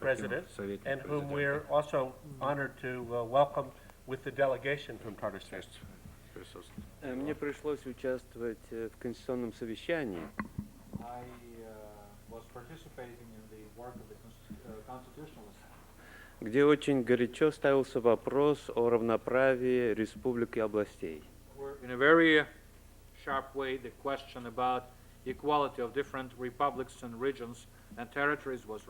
president, and whom we're also honored to welcome with the delegation from Tatarstan. Мне пришлось участвовать в конституционном совещании, I was participating in the work of the Constitutional Assembly, где очень горячо ставился вопрос о равноправии республик и областей. where in a very sharp way the question about equality of different republics and regions and territories was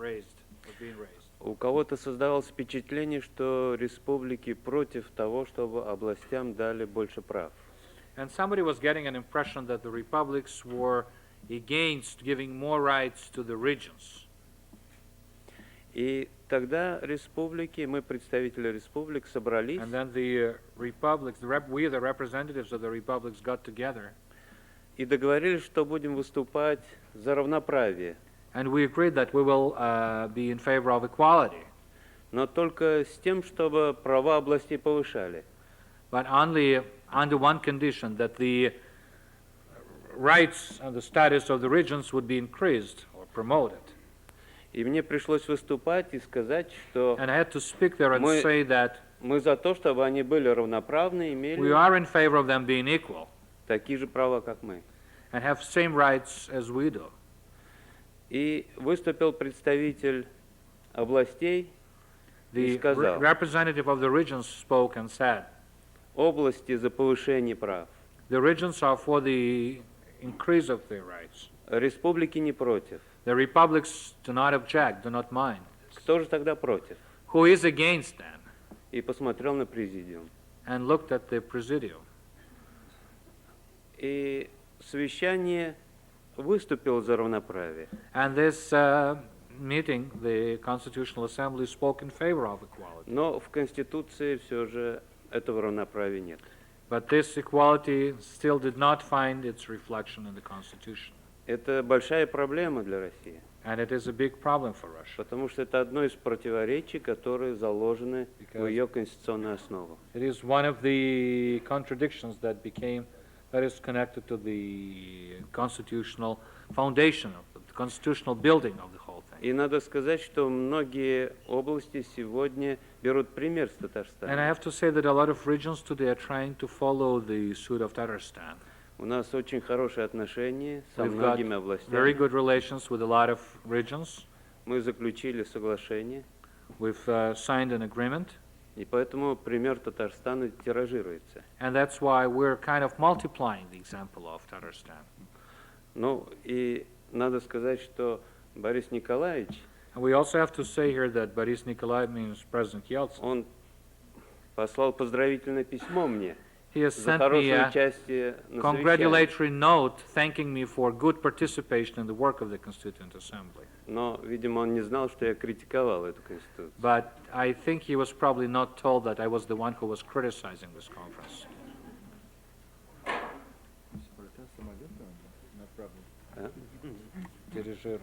being raised. У кого-то создавалось впечатление, что республики против того, чтобы областям дали больше прав. And somebody was getting an impression that the republics were against giving more rights to the regions. И тогда республики, мы, представители республик, собрались And then the republics, we the representatives of the republics got together и договорились, что будем выступать за равноправие, and we agreed that we will be in favor of equality, но только с тем, чтобы права областей повышали. but only under one condition, that the rights and the status of the regions would be increased or promoted. И мне пришлось выступать и сказать, что And I had to speak there and Мы- say that мы за то, чтобы они были равноправны, we имели are in favor of them being equal такие же права, как мы. and have same rights as we do. И выступил представитель областей и The сказал, representative of the regions spoke and said, области за повышение прав, the regions are for the increase of their rights. республики не против. The republics do not object, do not mind. Кто же тогда против? Who is against them? И посмотрел на президиум. And looked at the presidium. И совещание выступило за равноправие. And this meeting, the Constitutional Assembly spoke in favor of equality. Но в Конституции все же этого равноправия нет. But this equality still did not find its reflection in the Constitution. Это большая проблема для России, And it is a big problem for Russia. потому что это одно из противоречий, которые заложены в Because- ее конституционную основу. It is one of the contradictions that is connected to the constitutional foundation, of the constitutional building of the whole thing. И надо сказать, что многие области сегодня берут пример с And I Татарстана. have to say that a lot of regions today are trying to follow the suit of Tatarstan. У нас очень хорошие отношения со We've got многими very областями. good relations with a lot of regions. Мы заключили соглашение, We've signed an agreement, и поэтому пример Татарстана тиражируется. and that's why we're kind of multiplying the example of Tatarstan. Ну и надо сказать, что Борис Николаевич, And we also have to say here that Boris Nikolai means President Yeltsin. он послал поздравительное письмо мне He has за sent me хорошее a участие на совещании. congratulatory note thanking me for good participation in the work of the Constituent Assembly. Но, видимо, он не знал, что я критиковал эту конституцию. But I think he was probably not told that I was the one who was criticizing this conference. А? Дирижируя.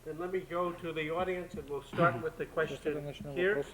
Then let me go to the audience, and we'll start with the question here.